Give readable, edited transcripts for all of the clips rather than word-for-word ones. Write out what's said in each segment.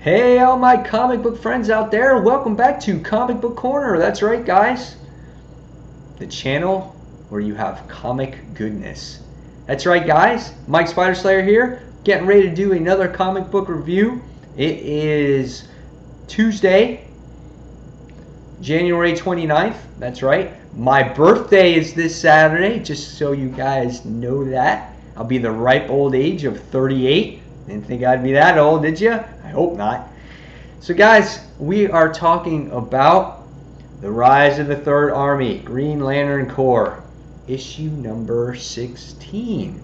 Hey, all my comic book friends out there, welcome back to Comic Book Corner. That's right, guys. The channel where you have comic goodness. That's right, guys. Mike Spider Slayer here, getting ready to do another comic book review. It is Tuesday, January 29th. That's right. My birthday is this Saturday, just so you guys know that. I'll be the ripe old age of 38. Didn't think I'd be that old, did you? I hope not. So guys, we are talking about The Rise of the Third Army, Green Lantern Corps, issue number 16.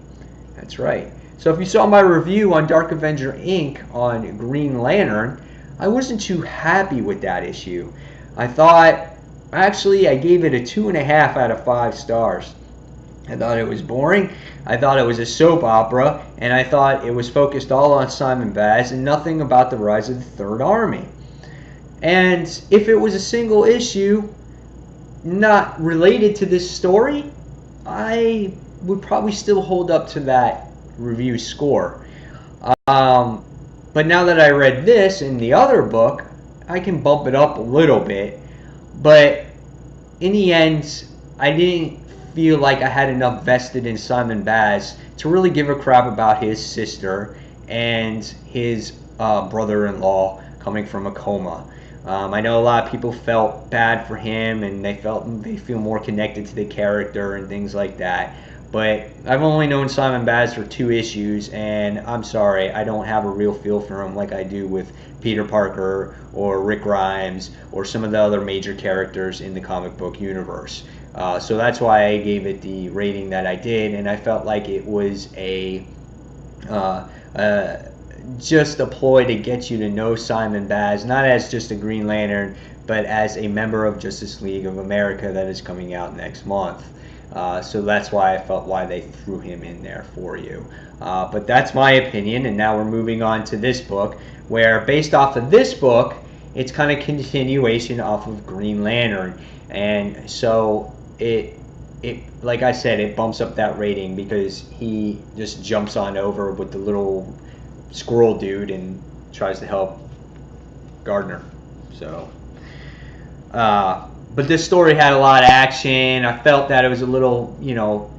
That's right. So if you saw my review on Dark Avenger Inc. on Green Lantern, I wasn't too happy with that issue. I gave it a 2.5 out of 5 stars. I thought it was boring. I thought it was a soap opera, and I thought it was focused all on Simon Baz and nothing about the Rise of the Third Army. And if it was a single issue not related to this story, I would probably still hold up to that review score. But now that I read this in the other book, I can bump it up a little bit. But in the end, I didn't feel like I had enough vested in Simon Baz to really give a crap about his sister and his brother-in-law coming from a coma. I know a lot of people felt bad for him and they feel more connected to the character and things like that. But I've only known Simon Baz for 2 issues, and I'm sorry, I don't have a real feel for him like I do with Peter Parker or Rick Grimes or some of the other major characters in the comic book universe. So that's why I gave it the rating that I did, and I felt like it was just a ploy to get you to know Simon Baz, not as just a Green Lantern, but as a member of Justice League of America that is coming out next month. So that's why they threw him in there for you. But that's my opinion, and now we're moving on to this book, where based off of this book, it's kind of continuation off of Green Lantern, and so it like I said, it bumps up that rating because he just jumps on over with the little squirrel dude and tries to help Gardner. So but this story had a lot of action. I felt that it was a little,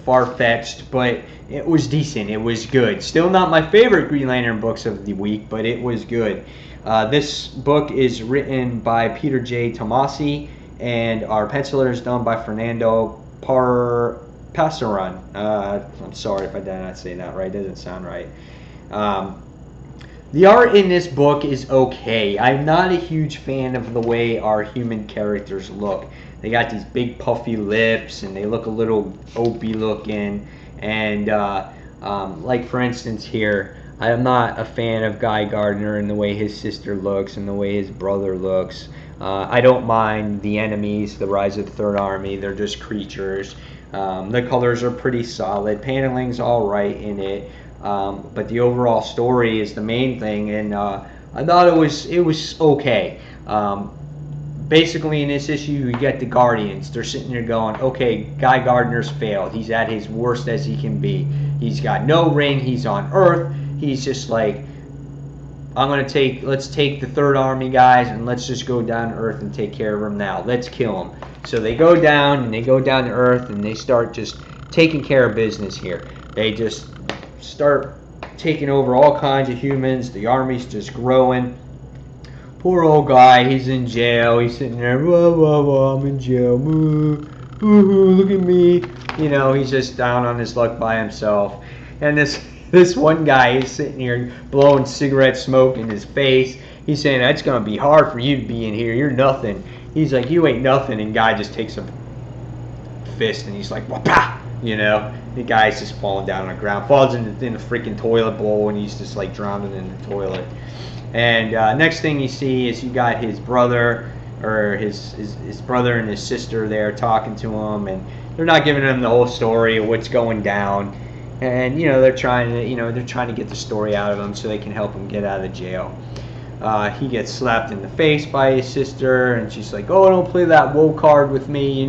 far-fetched, but it was decent. It was good. Still not my favorite Green Lantern books of the week, but it was good. This book is written by Peter J. Tomasi, and our penciler is done by Fernando Pasaran. I'm sorry if I did not say that right. It doesn't sound right. The art in this book is okay. I'm not a huge fan of the way our human characters look. They got these big puffy lips and they look a little opy looking. And like for instance here, I am not a fan of Guy Gardner and the way his sister looks and the way his brother looks. I don't mind the enemies, the Rise of the Third Army. They're just creatures. The colors are pretty solid. Paneling's all right in it. But the overall story is the main thing, and I thought it was okay. Basically, in this issue, you get the Guardians. They're sitting there going, "Okay, Guy Gardner's failed. He's at his worst as he can be. He's got no ring. He's on Earth. He's just like, let's take the Third Army guys and let's just go down to Earth and take care of them now. Let's kill them." So they go down to Earth and they start just taking care of business here. They just start taking over all kinds of humans. The army's just growing. Poor old guy, he's in jail. He's sitting there, whoa, whoa, whoa, I'm in jail. Look at me. He's just down on his luck by himself. And this one guy is sitting here blowing cigarette smoke in his face. He's saying, "That's going to be hard for you to be in here. You're nothing." He's like, "You ain't nothing." And guy just takes a fist and he's like, "Wah-pah!" The guy's just falling down on the ground, falls in the freaking toilet bowl, and he's just like drowning in the toilet. And next thing you see is you got his brother, or his brother and his sister there talking to him, and they're not giving him the whole story of what's going down. And they're trying to get the story out of him so they can help him get out of jail. He gets slapped in the face by his sister, and she's like, "Oh, don't play that woe card with me.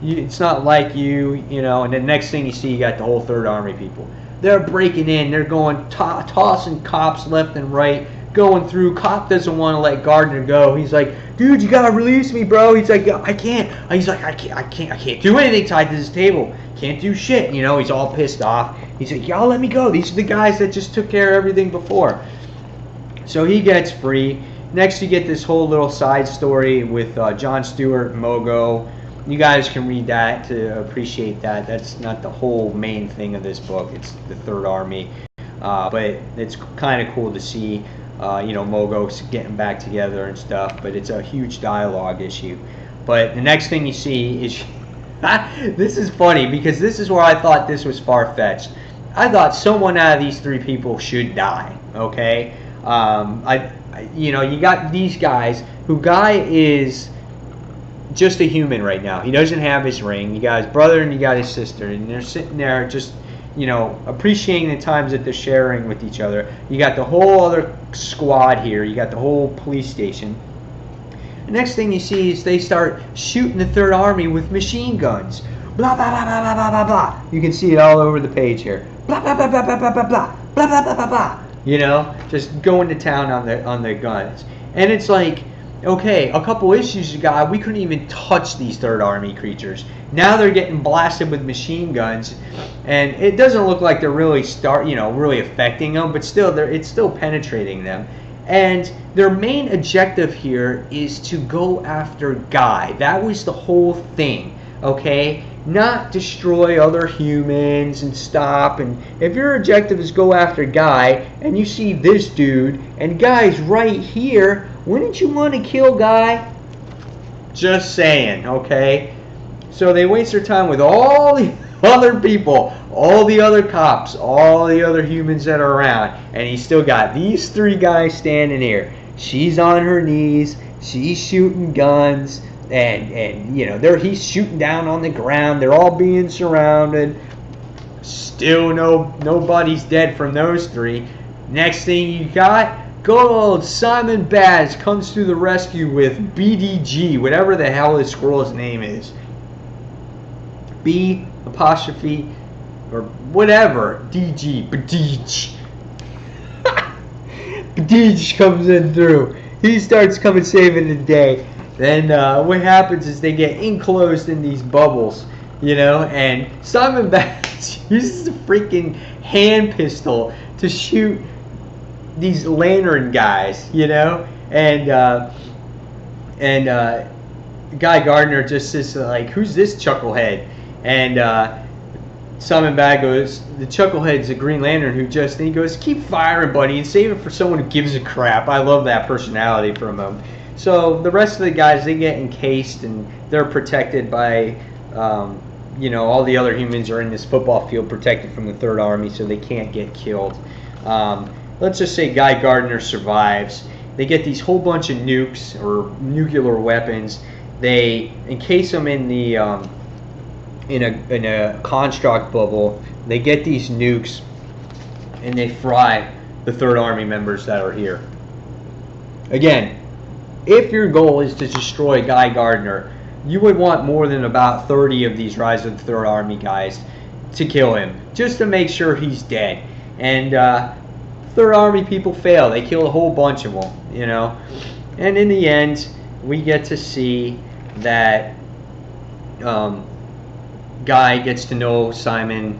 It's not like you." And then next thing you see, you got the whole Third Army people. They're breaking in. They're going tossing cops left and right, going through. Cop doesn't want to let Gardner go. He's like, dude, you gotta release me, bro. He's like, I can't. He's like, I can't do anything tied to this table. Can't do shit. You know, he's all pissed off. He's like, y'all let me go. These are the guys that just took care of everything before. So he gets free. Next, you get this whole little side story with Jon Stewart, Mogo. You guys can read that to appreciate that. That's not the whole main thing of this book. It's the Third Army. But it's kind of cool to see, Mogo's getting back together and stuff. But it's a huge dialogue issue. But the next thing you see is... this is funny because this is where I thought this was far-fetched. I thought someone out of these three people should die, okay? You got these guys who Guy is just a human right now. He doesn't have his ring. You got his brother and you got his sister, and they're sitting there just, appreciating the times that they're sharing with each other. You got the whole other squad here. You got the whole police station. The next thing you see is they start shooting the Third Army with machine guns. Blah, blah, blah, blah, blah, blah, blah, blah. You can see it all over the page here. Blah, blah, blah, blah, blah, blah, blah, blah, blah, blah, blah, blah, blah. Just going to town on the guns. And it's like, okay, a couple issues ago, we couldn't even touch these Third Army creatures. Now they're getting blasted with machine guns, and it doesn't look like they're really really affecting them, but still, it's still penetrating them. And their main objective here is to go after Guy. That was the whole thing, okay? Not destroy other humans and stop. And if your objective is go after Guy, and you see this dude, and Guy's right here, wouldn't you want to kill Guy? Just saying, okay? So they waste their time with all the other people, all the other cops, all the other humans that are around, and he's still got these three guys standing here. She's on her knees, she's shooting guns, and he's shooting down on the ground. They're all being surrounded. Still nobody's dead from those three. Next thing you got, good old Simon Baz comes to the rescue with BDG, whatever the hell this squirrel's name is. B apostrophe or whatever, DG, Badij. Badij comes in through. He starts coming saving the day. Then what happens is they get enclosed in these bubbles, and Simon Baz uses a freaking hand pistol to shoot these lantern guys, and Guy Gardner just says like, who's this chucklehead? And Simon Baz goes, the chucklehead's a Green Lantern and he goes, keep firing, buddy, and save it for someone who gives a crap. I love that personality from him. So the rest of the guys, they get encased and they're protected by, all the other humans are in this football field protected from the Third Army, so they can't get killed. Let's just say Guy Gardner survives. They get these whole bunch of nukes or nuclear weapons. They encase them in the in a construct bubble. They get these nukes and they fry the Third Army members that are here. Again, if your goal is to destroy Guy Gardner, you would want more than about 30 of these Rise of the Third Army guys to kill him, just to make sure he's dead. And Third Army people fail. They kill a whole bunch of them, And in the end, we get to see that Guy gets to know Simon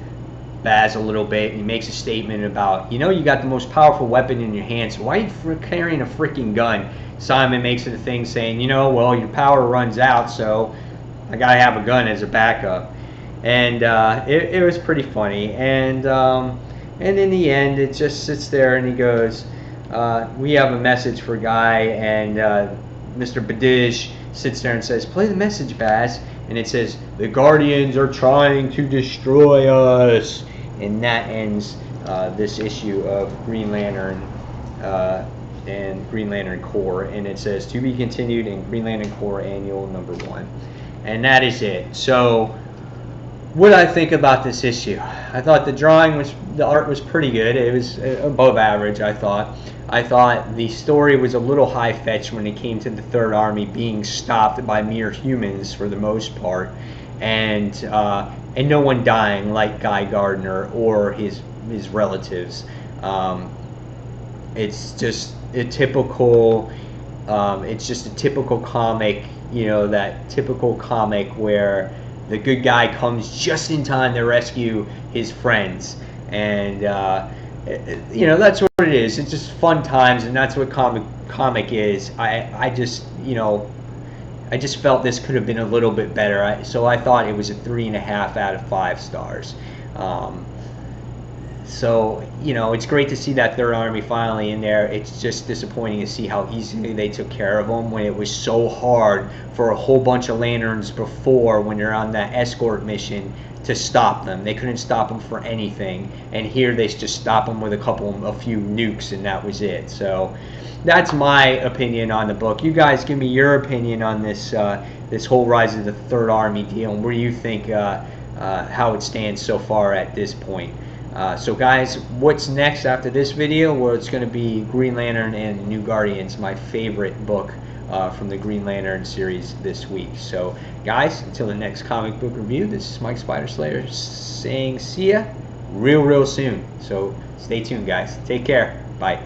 Baz a little bit. He makes a statement about, you got the most powerful weapon in your hands, so why are you carrying a freaking gun? Simon makes it a thing saying, well, your power runs out, so I gotta have a gun as a backup. And it was pretty funny. And in the end, it just sits there and he goes, we have a message for Guy, and Mr. Badij sits there and says, play the message, Baz. And it says, the Guardians are trying to destroy us. And that ends this issue of Green Lantern and Green Lantern Corps. And it says, to be continued in Green Lantern Corps Annual #1. And that is it. So, what I think about this issue? I thought the art was pretty good. It was above average, I thought. I thought the story was a little high-fetched when it came to the Third Army being stopped by mere humans for the most part, and no one dying like Guy Gardner or his his relatives. It's just a typical. It's just a typical comic, that typical comic where the good guy comes just in time to rescue his friends, and that's what it is. It's just fun times, and that's what comic is. I just I just felt this could have been a little bit better, so I thought it was a 3.5 out of 5 stars. So, it's great to see that Third Army finally in there. It's just disappointing to see how easily they took care of them when it was so hard for a whole bunch of Lanterns before, when they're on that escort mission, to stop them. They couldn't stop them for anything, and here they just stop them with a few nukes, and that was it. So that's my opinion on the book. You guys give me your opinion on this this whole Rise of the Third Army deal, and where do you think how it stands so far at this point. So guys, what's next after this video? Well, it's going to be Green Lantern and New Guardians, my favorite book from the Green Lantern series this week. So guys, until the next comic book review, this is Mike Spider Slayer saying see ya real soon. So stay tuned, guys. Take care. Bye.